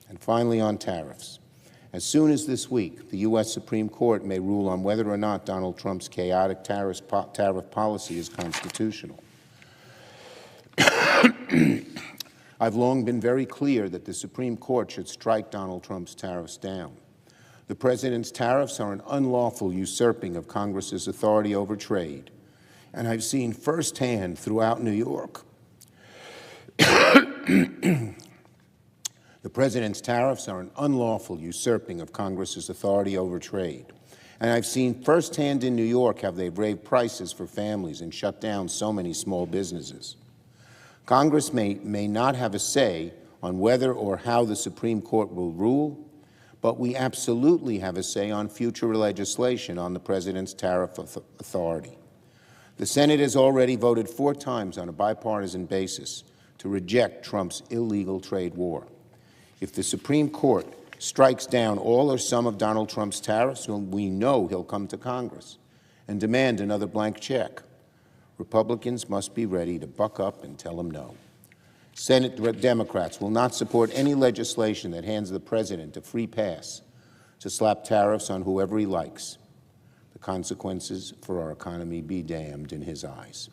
And finally, on tariffs. As soon as this week, the U.S. Supreme Court may rule on whether or not Donald Trump's chaotic tariff policy is constitutional. I've long been very clear that the Supreme Court should strike Donald Trump's tariffs down. The President's tariffs are an unlawful usurping of Congress's authority over trade, and I've seen firsthand throughout New York the President's tariffs are an unlawful usurping of Congress's authority over trade. And I've seen firsthand in New York how they've raised prices for families and shut down so many small businesses. Congress may not have a say on whether or how the Supreme Court will rule, but we absolutely have a say on future legislation on the President's tariff authority. The Senate has already voted 4 times on a bipartisan basis to reject Trump's illegal trade war. If the Supreme Court strikes down all or some of Donald Trump's tariffs, we know he'll come to Congress and demand another blank check. Republicans must be ready to buck up and tell him no. Senate Democrats will not support any legislation that hands the President a free pass to slap tariffs on whoever he likes. The consequences for our economy be damned in his eyes.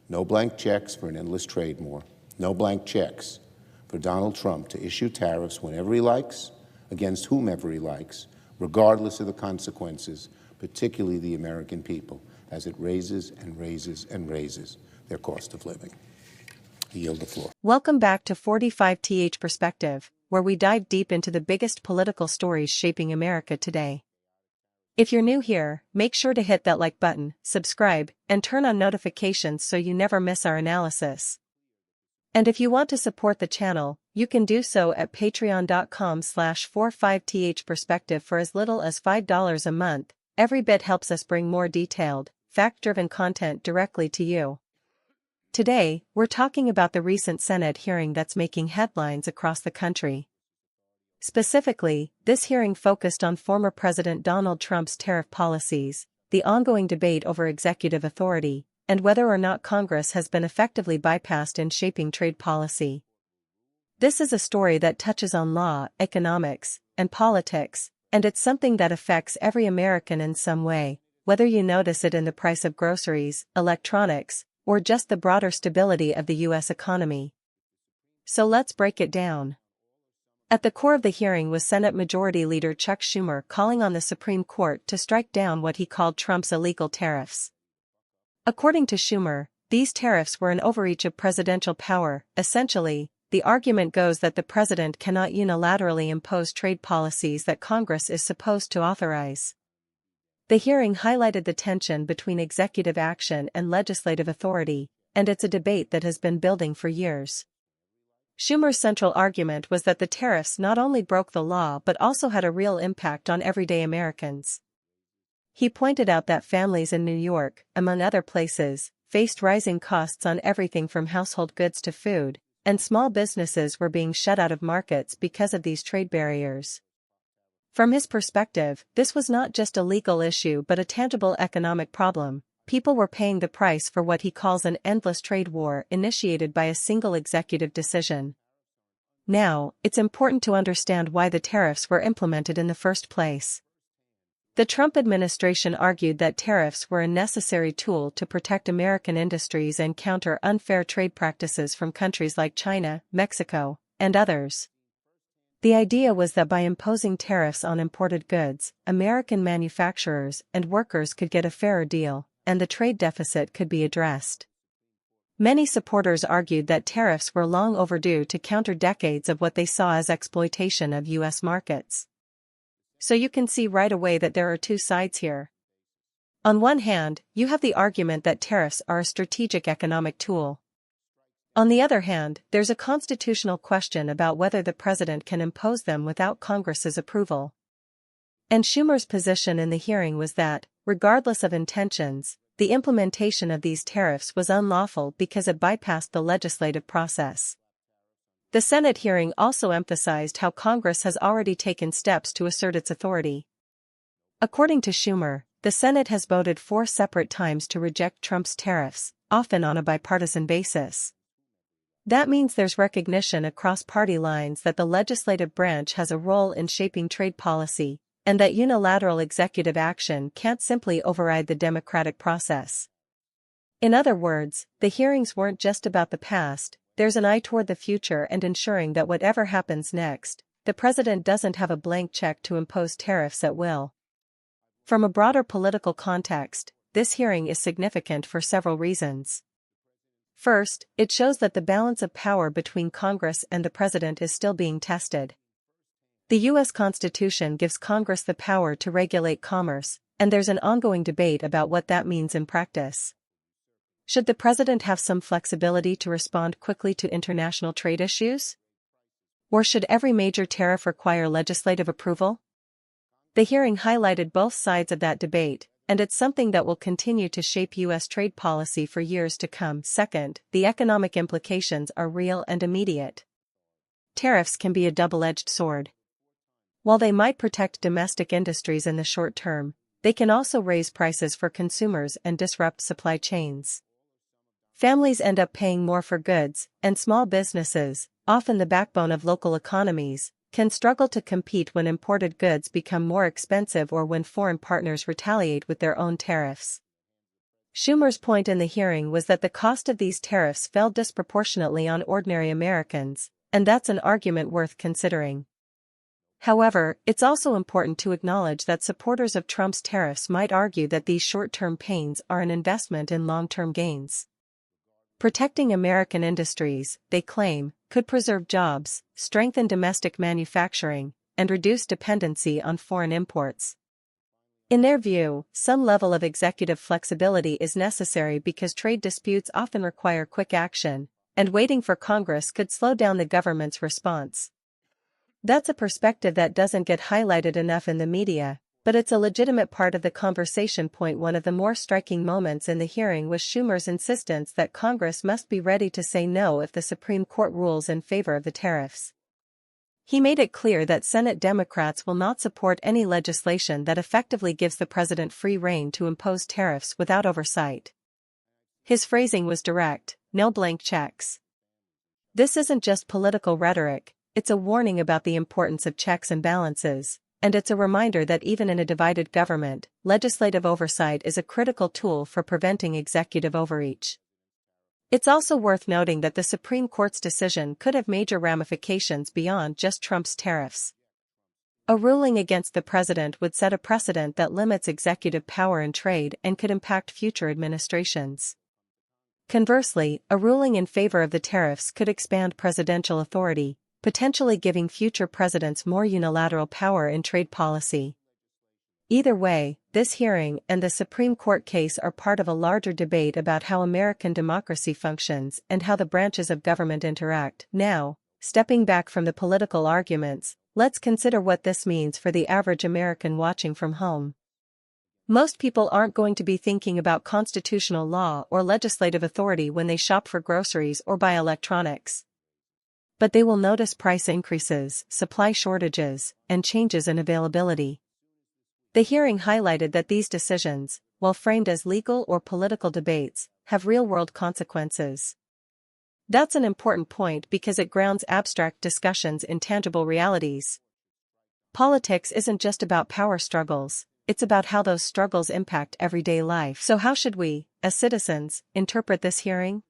No blank checks for an endless trade war. No blank checks for Donald Trump to issue tariffs whenever he likes, against whomever he likes, regardless of the consequences, particularly the American people, as it raises and raises and raises their cost of living. I yield the floor. Welcome back to 45th Perspective, where we dive deep into the biggest political stories shaping America today. If you're new here, make sure to hit that like button, subscribe, and turn on notifications so you never miss our analysis. And if you want to support the channel, you can do so at patreon.com/45th Perspective for as little as $5 a month. Every bit helps us bring more detailed, fact-driven content directly to you. Today, we're talking about the recent Senate hearing that's making headlines across the country. Specifically, this hearing focused on former President Donald Trump's tariff policies, the ongoing debate over executive authority, and whether or not Congress has been effectively bypassed in shaping trade policy. This is a story that touches on law, economics, and politics, and it's something that affects every American in some way, whether you notice it in the price of groceries, electronics, or just the broader stability of the U.S. economy. So let's break it down. At the core of the hearing was Senate Majority Leader Chuck Schumer calling on the Supreme Court to strike down what he called Trump's illegal tariffs. According to Schumer, these tariffs were an overreach of presidential power. Essentially, the argument goes that the president cannot unilaterally impose trade policies that Congress is supposed to authorize. The hearing highlighted the tension between executive action and legislative authority, and it's a debate that has been building for years. Schumer's central argument was that the tariffs not only broke the law but also had a real impact on everyday Americans. He pointed out that families in New York, among other places, faced rising costs on everything from household goods to food, and small businesses were being shut out of markets because of these trade barriers. From his perspective, this was not just a legal issue but a tangible economic problem. People were paying the price for what he calls an endless trade war initiated by a single executive decision. Now, it's important to understand why the tariffs were implemented in the first place. The Trump administration argued that tariffs were a necessary tool to protect American industries and counter unfair trade practices from countries like China, Mexico, and others. The idea was that by imposing tariffs on imported goods, American manufacturers and workers could get a fairer deal, and the trade deficit could be addressed. Many supporters argued that tariffs were long overdue to counter decades of what they saw as exploitation of U.S. markets. So you can see right away that there are two sides here. On one hand, you have the argument that tariffs are a strategic economic tool. On the other hand, there's a constitutional question about whether the president can impose them without Congress's approval. And Schumer's position in the hearing was that, regardless of intentions, the implementation of these tariffs was unlawful because it bypassed the legislative process. The Senate hearing also emphasized how Congress has already taken steps to assert its authority. According to Schumer, the Senate has voted 4 separate times to reject Trump's tariffs, often on a bipartisan basis. That means there's recognition across party lines that the legislative branch has a role in shaping trade policy, and that unilateral executive action can't simply override the democratic process. In other words, the hearings weren't just about the past, there's an eye toward the future and ensuring that whatever happens next, the president doesn't have a blank check to impose tariffs at will. From a broader political context, this hearing is significant for several reasons. First, it shows that the balance of power between Congress and the president is still being tested. The U.S. Constitution gives Congress the power to regulate commerce, and there's an ongoing debate about what that means in practice. Should the president have some flexibility to respond quickly to international trade issues? Or should every major tariff require legislative approval? The hearing highlighted both sides of that debate, and it's something that will continue to shape U.S. trade policy for years to come. Second, the economic implications are real and immediate. Tariffs can be a double-edged sword. While they might protect domestic industries in the short term, they can also raise prices for consumers and disrupt supply chains. Families end up paying more for goods, and small businesses, often the backbone of local economies, can struggle to compete when imported goods become more expensive or when foreign partners retaliate with their own tariffs. Schumer's point in the hearing was that the cost of these tariffs fell disproportionately on ordinary Americans, and that's an argument worth considering. However, it's also important to acknowledge that supporters of Trump's tariffs might argue that these short-term pains are an investment in long-term gains. Protecting American industries, they claim, could preserve jobs, strengthen domestic manufacturing, and reduce dependency on foreign imports. In their view, some level of executive flexibility is necessary because trade disputes often require quick action, and waiting for Congress could slow down the government's response. That's a perspective that doesn't get highlighted enough in the media, but it's a legitimate part of the conversation. One of the more striking moments in the hearing was Schumer's insistence that Congress must be ready to say no if the Supreme Court rules in favor of the tariffs. He made it clear that Senate Democrats will not support any legislation that effectively gives the president free rein to impose tariffs without oversight. His phrasing was direct: no blank checks. This isn't just political rhetoric, it's a warning about the importance of checks and balances. And it's a reminder that even in a divided government, legislative oversight is a critical tool for preventing executive overreach. It's also worth noting that the Supreme Court's decision could have major ramifications beyond just Trump's tariffs. A ruling against the president would set a precedent that limits executive power in trade and could impact future administrations. Conversely, a ruling in favor of the tariffs could expand presidential authority, potentially giving future presidents more unilateral power in trade policy. Either way, this hearing and the Supreme Court case are part of a larger debate about how American democracy functions and how the branches of government interact. Now, stepping back from the political arguments, let's consider what this means for the average American watching from home. Most people aren't going to be thinking about constitutional law or legislative authority when they shop for groceries or buy electronics. But they will notice price increases, supply shortages, and changes in availability. The hearing highlighted that these decisions, while framed as legal or political debates, have real-world consequences. That's an important point because it grounds abstract discussions in tangible realities. Politics isn't just about power struggles, it's about how those struggles impact everyday life. So how should we, as citizens, interpret this hearing?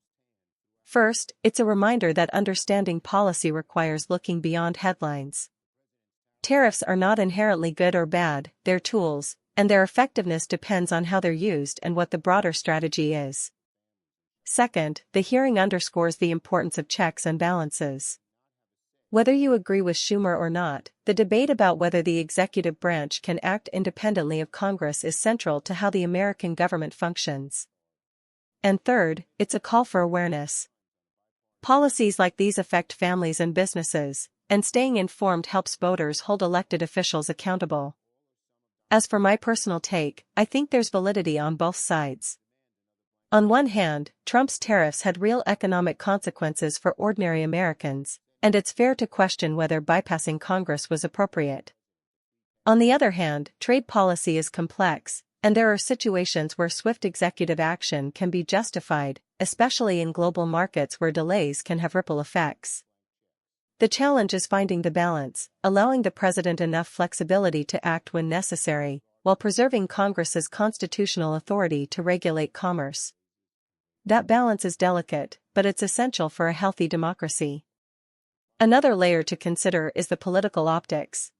First, it's a reminder that understanding policy requires looking beyond headlines. Tariffs are not inherently good or bad, they're tools, and their effectiveness depends on how they're used and what the broader strategy is. Second, the hearing underscores the importance of checks and balances. Whether you agree with Schumer or not, the debate about whether the executive branch can act independently of Congress is central to how the American government functions. And third, it's a call for awareness. Policies like these affect families and businesses, and staying informed helps voters hold elected officials accountable. As for my personal take, I think there's validity on both sides. On one hand, Trump's tariffs had real economic consequences for ordinary Americans, and it's fair to question whether bypassing Congress was appropriate. On the other hand, trade policy is complex, and there are situations where swift executive action can be justified, especially in global markets where delays can have ripple effects. The challenge is finding the balance, allowing the president enough flexibility to act when necessary, while preserving Congress's constitutional authority to regulate commerce. That balance is delicate, but it's essential for a healthy democracy. Another layer to consider is the political optics.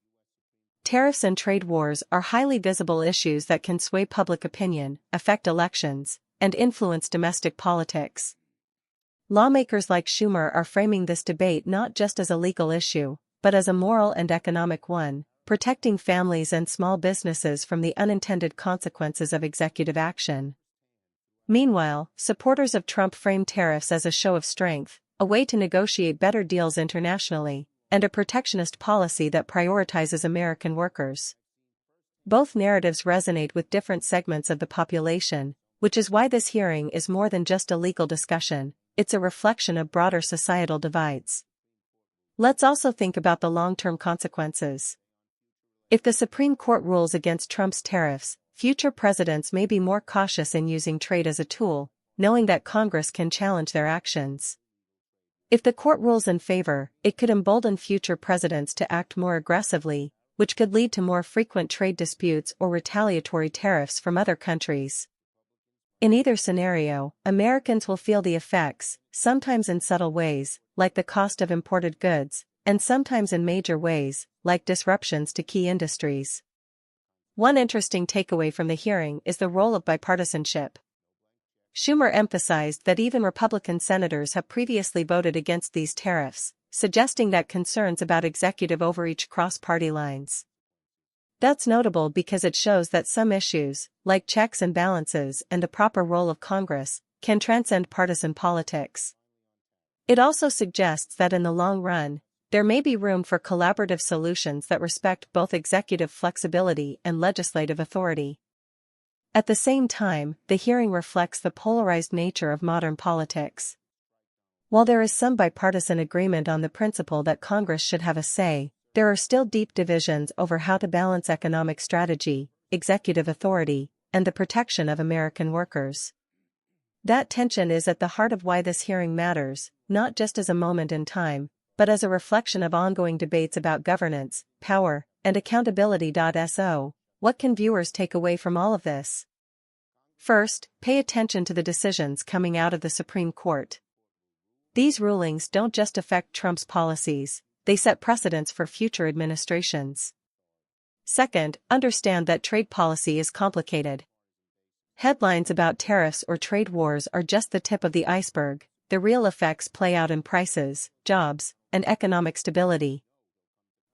Tariffs and trade wars are highly visible issues that can sway public opinion, affect elections, and influence domestic politics. Lawmakers like Schumer are framing this debate not just as a legal issue, but as a moral and economic one, protecting families and small businesses from the unintended consequences of executive action. Meanwhile, supporters of Trump frame tariffs as a show of strength, a way to negotiate better deals internationally, and a protectionist policy that prioritizes American workers. Both narratives resonate with different segments of the population, which is why this hearing is more than just a legal discussion, it's a reflection of broader societal divides. Let's also think about the long-term consequences. If the Supreme Court rules against Trump's tariffs, future presidents may be more cautious in using trade as a tool, knowing that Congress can challenge their actions. If the court rules in favor, it could embolden future presidents to act more aggressively, which could lead to more frequent trade disputes or retaliatory tariffs from other countries. In either scenario, Americans will feel the effects, sometimes in subtle ways, like the cost of imported goods, and sometimes in major ways, like disruptions to key industries. One interesting takeaway from the hearing is the role of bipartisanship. Schumer emphasized that even Republican senators have previously voted against these tariffs, suggesting that concerns about executive overreach cross party lines. That's notable because it shows that some issues, like checks and balances and the proper role of Congress, can transcend partisan politics. It also suggests that in the long run, there may be room for collaborative solutions that respect both executive flexibility and legislative authority. At the same time, the hearing reflects the polarized nature of modern politics. While there is some bipartisan agreement on the principle that Congress should have a say, there are still deep divisions over how to balance economic strategy, executive authority, and the protection of American workers. That tension is at the heart of why this hearing matters, not just as a moment in time, but as a reflection of ongoing debates about governance, power, and accountability. So, what can viewers take away from all of this? First, pay attention to the decisions coming out of the Supreme Court. These rulings don't just affect Trump's policies, they set precedents for future administrations. Second, understand that trade policy is complicated. Headlines about tariffs or trade wars are just the tip of the iceberg. The real effects play out in prices, jobs, and economic stability.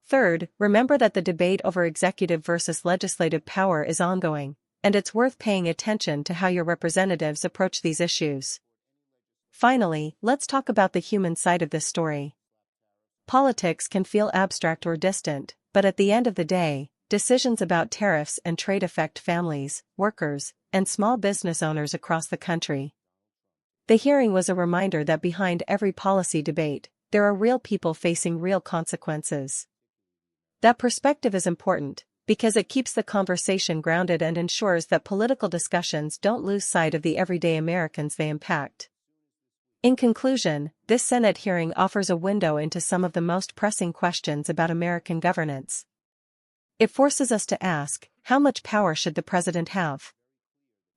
Third, remember that the debate over executive versus legislative power is ongoing, and it's worth paying attention to how your representatives approach these issues. Finally, let's talk about the human side of this story. Politics can feel abstract or distant, but at the end of the day, decisions about tariffs and trade affect families, workers, and small business owners across the country. The hearing was a reminder that behind every policy debate, there are real people facing real consequences. That perspective is important, because it keeps the conversation grounded and ensures that political discussions don't lose sight of the everyday Americans they impact. In conclusion, this Senate hearing offers a window into some of the most pressing questions about American governance. It forces us to ask, how much power should the president have?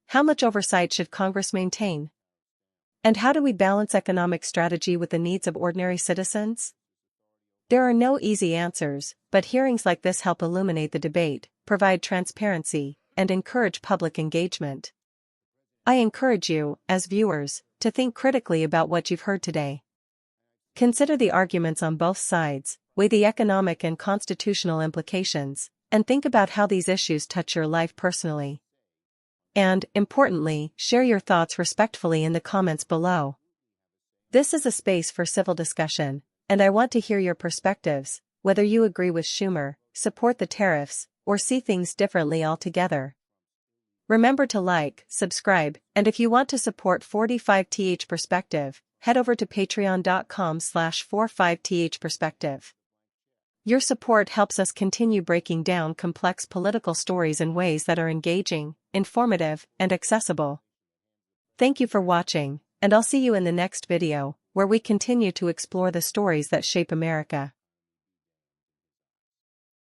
How much oversight should Congress maintain? And how do we balance economic strategy with the needs of ordinary citizens? There are no easy answers, but hearings like this help illuminate the debate, provide transparency, and encourage public engagement. I encourage you, as viewers, to think critically about what you've heard today. Consider the arguments on both sides, weigh the economic and constitutional implications, and think about how these issues touch your life personally. And, importantly, share your thoughts respectfully in the comments below. This is a space for civil discussion, and I want to hear your perspectives, whether you agree with Schumer, support the tariffs, or see things differently altogether. Remember to like, subscribe, and if you want to support 45th Perspective, head over to patreon.com/45th Perspective. Your support helps us continue breaking down complex political stories in ways that are engaging, informative, and accessible. Thank you for watching, and I'll see you in the next video, where we continue to explore the stories that shape America.